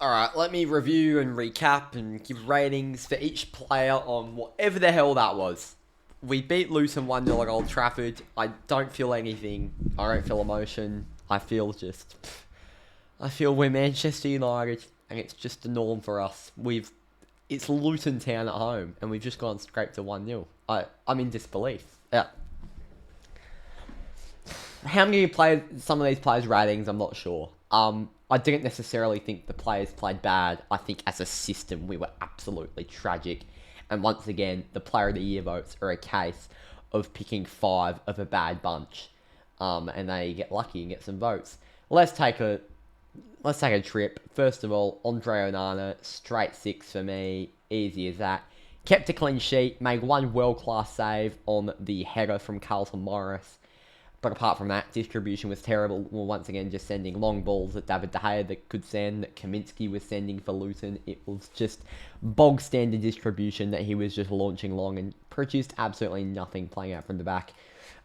Alright, let me review and recap and give ratings for each player on whatever the hell that was. We beat Luton 1-0 at Old Trafford. I don't feel anything. I don't feel emotion. I feel we're Manchester United and it's just the norm for us. It's Luton Town at home and we've just gone straight to 1-0. I'm in disbelief. Yeah. How many players, some of these players' ratings, I'm not sure. I didn't necessarily think the players played bad. I think as a system, we were absolutely tragic. And once again, the Player of the Year votes are a case of picking 5 of a bad bunch. And they get lucky and get some votes. Let's take a trip. First of all, Andre Onana, straight 6 for me. Easy as that. Kept a clean sheet, made one world-class save on the header from Carlton Morris. But apart from that, distribution was terrible. Well, once again, just sending long balls that David De Gea that could send, that Kaminsky was sending for Luton. It was just bog standard distribution that he was just launching long and produced absolutely nothing playing out from the back.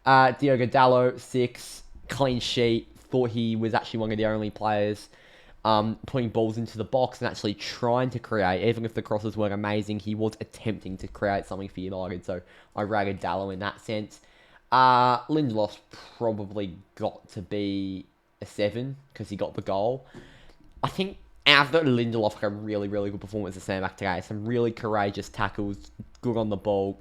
Diogo Dalot, 6, clean sheet. Thought he was actually one of the only players putting balls into the box and actually trying to create. Even if the crosses weren't amazing, he was attempting to create something for United. So I rated Dalot in that sense. Lindelof's probably got to be a 7 because he got the goal. I think after Lindelof had a really, really good performance at centre back today. Some really courageous tackles, good on the ball,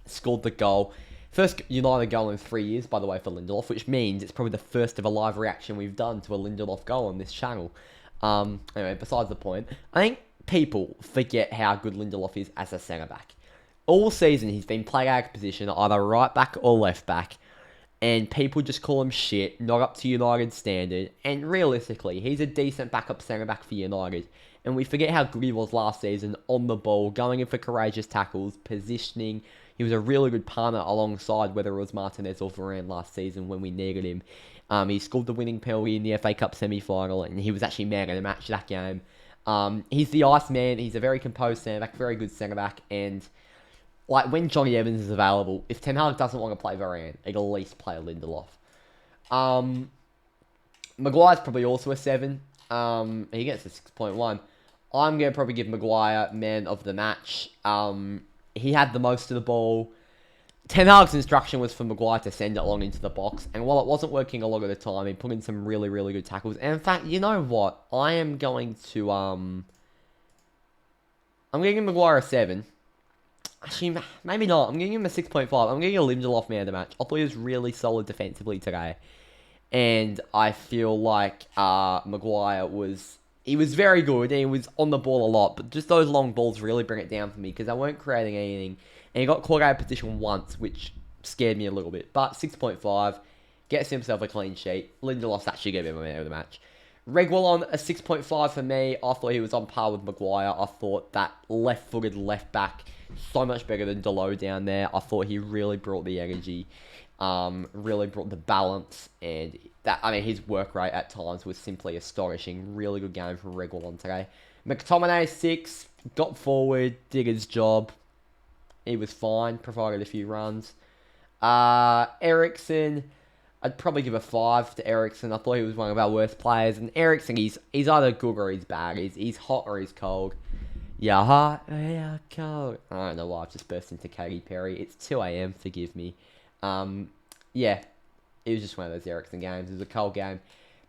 scored the goal. First United goal in 3 years, by the way, for Lindelof, which means it's probably the first of a live reaction we've done to a Lindelof goal on this channel. Anyway, besides the point, I think people forget how good Lindelof is as a centre back. All season, he's been playing out of position, either right back or left back, and people just call him shit, not up to United standard, and realistically, he's a decent backup centre-back for United, and we forget how good he was last season, on the ball, going in for courageous tackles, positioning. He was a really good partner alongside whether it was Martinez or Varane last season when we needed him. He scored the winning penalty in the FA Cup semi-final, and he was actually man of the match that game. He's the Iceman, he's a very composed centre-back, very good centre-back, and like, when Johnny Evans is available, if Ten Hag doesn't want to play Varane, he'd at least play Lindelof. Maguire's probably also a 7. He gets a 6.1. I'm going to probably give Maguire man of the match. He had the most of the ball. Ten Hag's instruction was for Maguire to send it long into the box. And while it wasn't working a lot of the time, he put in some really, really good tackles. And in fact, you know what? I am going to... I'm going to give Maguire a 7. Actually, maybe not. I'm giving him a 6.5. I'm giving a Lindelof man of the match. I thought he was really solid defensively today. And I feel like Maguire was... He was very good and he was on the ball a lot. But just those long balls really bring it down for me because they weren't creating anything. And he got caught out of position once, which scared me a little bit. But 6.5. Gets himself a clean sheet. Lindelof's actually going to be my man of the match. Reguilon, a 6.5 for me. I thought he was on par with Maguire. I thought that left-footed left-back... so much better than Dalot down there. I thought he really brought the energy, really brought the balance, and his work rate at times was simply astonishing. Really good game from Reguilon today. McTominay, 6, got forward, did his job. He was fine, provided a few runs. Eriksen, I'd probably give a 5 to Eriksen. I thought he was one of our worst players, and Eriksen, he's either good or he's bad. He's hot or he's cold. Yeah, hot, yeah, cold. I don't know why I've just burst into Katy Perry. It's 2 a.m, forgive me. Yeah, it was just one of those Eriksen games. It was a cold game.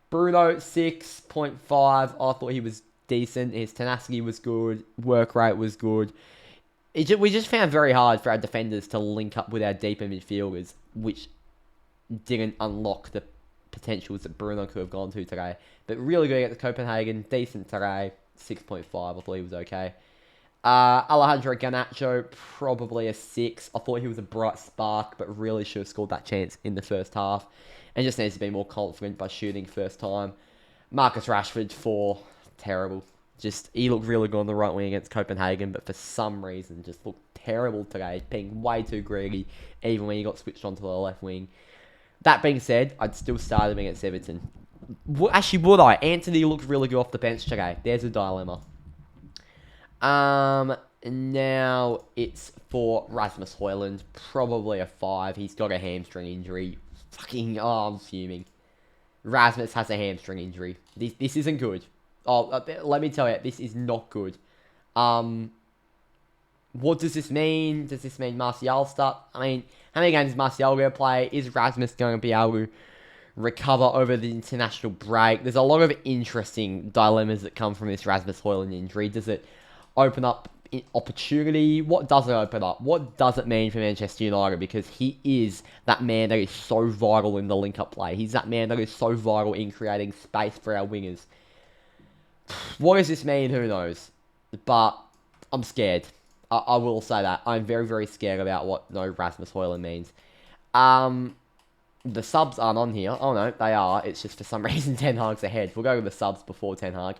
Bruno, 6.5. I thought he was decent. His tenacity was good. Work rate was good. We just found it very hard for our defenders to link up with our deeper midfielders, which didn't unlock the potentials that Bruno could have gone to today. But really good against Copenhagen. Decent today. 6.5. I thought he was okay. Alejandro Garnacho, probably a 6. I thought he was a bright spark, but really should have scored that chance in the first half. And just needs to be more confident by shooting first time. Marcus Rashford, 4. Terrible. He looked really good on the right wing against Copenhagen, but for some reason just looked terrible today. Being way too greedy, even when he got switched onto the left wing. That being said, I'd still start him against Everton. Actually, would I? Anthony looked really good off the bench today. There's a dilemma. Now it's for Rasmus Højlund. Probably a 5. He's got a hamstring injury. I'm fuming. Rasmus has a hamstring injury. This isn't good. let me tell you, this is not good. Um, what does this mean? Does this mean Martial start? I mean, how many games is Martial going to play? Is Rasmus going to be able to recover over the international break? There's a lot of interesting dilemmas that come from this Rasmus Højlund injury. Does it open up opportunity? What does it open up? What does it mean for Manchester United? Because he is that man that is so vital in the link-up play. He's that man that is so vital in creating space for our wingers. What does this mean? Who knows? But I'm scared. I will say that. I'm very, very scared about what no Rasmus Højlund means. The subs aren't on here. Oh no, they are. It's just for some reason Ten Hag's ahead. We'll go with the subs before Ten Hag.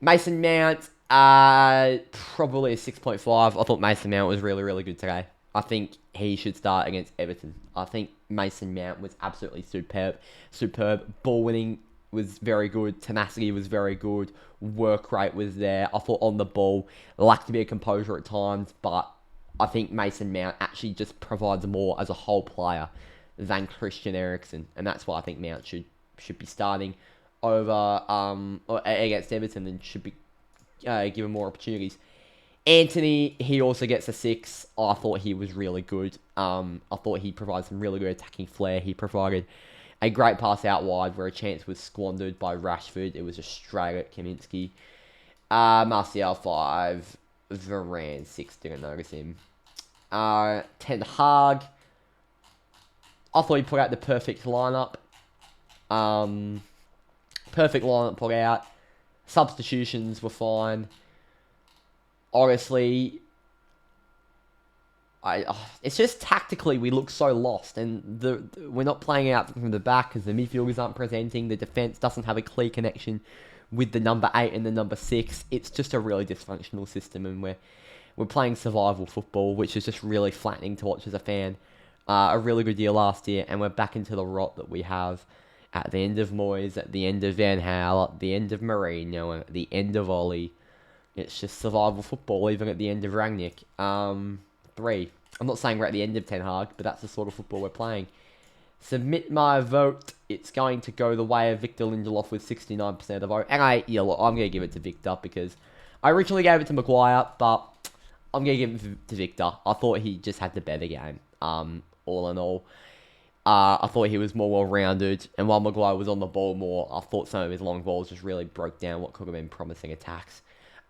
Mason Mount, probably a 6.5. I thought Mason Mount was really, really good today. I think he should start against Everton. I think Mason Mount was absolutely superb. Ball winning was very good. Tenacity was very good. Work rate was there. I thought on the ball, lacked a bit of composure at times, but I think Mason Mount actually just provides more as a whole player than Christian Eriksen, and that's why I think Mount should be starting over or against Everton and should be given more opportunities. Anthony, he also gets a 6. I thought he was really good. I thought he provided some really good attacking flair. He provided a great pass out wide where a chance was squandered by Rashford. It was just straight at Kaminsky. Martial 5. Varane 6. Didn't notice him. Ten Hag. I thought he put out the perfect lineup. Perfect lineup put out. Substitutions were fine. Honestly, it's just tactically we look so lost, and we're not playing out from the back because the midfielders aren't presenting. The defense doesn't have a clear connection with the number 8 and the number 6. It's just a really dysfunctional system, and we're playing survival football, which is just really flattening to watch as a fan. A really good year last year, and we're back into the rot that we have at the end of Moyes, at the end of Van Gaal, at the end of Mourinho, at the end of Ollie. It's just survival football, even at the end of Rangnick. 3. I'm not saying we're at the end of Ten Hag, but that's the sort of football we're playing. Submit my vote. It's going to go the way of Victor Lindelof with 69% of the vote. And I'm going to give it to Victor because I originally gave it to Maguire, but I'm going to give it to Victor. I thought he just had the better game. All in all, I thought he was more well-rounded, and while Maguire was on the ball more, I thought some of his long balls just really broke down what could have been promising attacks.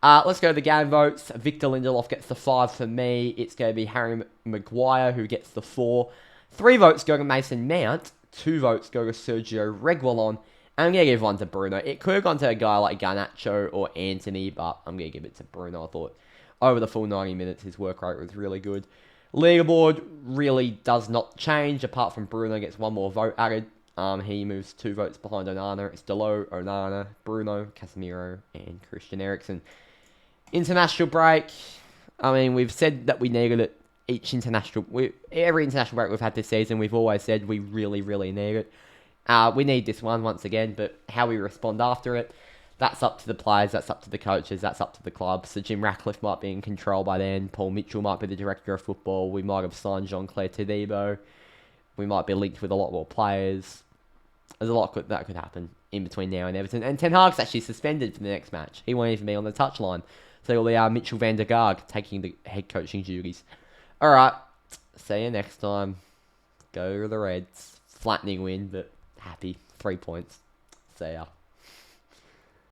Let's go to the game votes. Victor Lindelof gets the 5 for me. It's going to be Harry Maguire who gets the 4. 3 votes go to Mason Mount. 2 votes go to Sergio Reguilon. And I'm going to give 1 to Bruno. It could have gone to a guy like Garnacho or Anthony, but I'm going to give it to Bruno. I thought over the full 90 minutes, his work rate was really good. Leaderboard really does not change, apart from Bruno gets 1 more vote added. He moves 2 votes behind Onana. It's Dalot, Onana, Bruno, Casemiro, and Christian Eriksen. International break. I mean, we've said that we needed it every international break we've had this season, we've always said we really, really need it. We need this one once again, but how we respond after it, that's up to the players, that's up to the coaches, that's up to the club. So Jim Ratcliffe might be in control by then. Paul Mitchell might be the director of football. We might have signed Jean-Claire Todibo. We might be linked with a lot more players. There's a lot that could happen in between now and Everton. And Ten Hag's actually suspended for the next match. He won't even be on the touchline. So it'll be Mitchell van der Gaag taking the head coaching duties. Alright, see you next time. Go to the Reds. Flattening win, but happy. 3 points. See ya.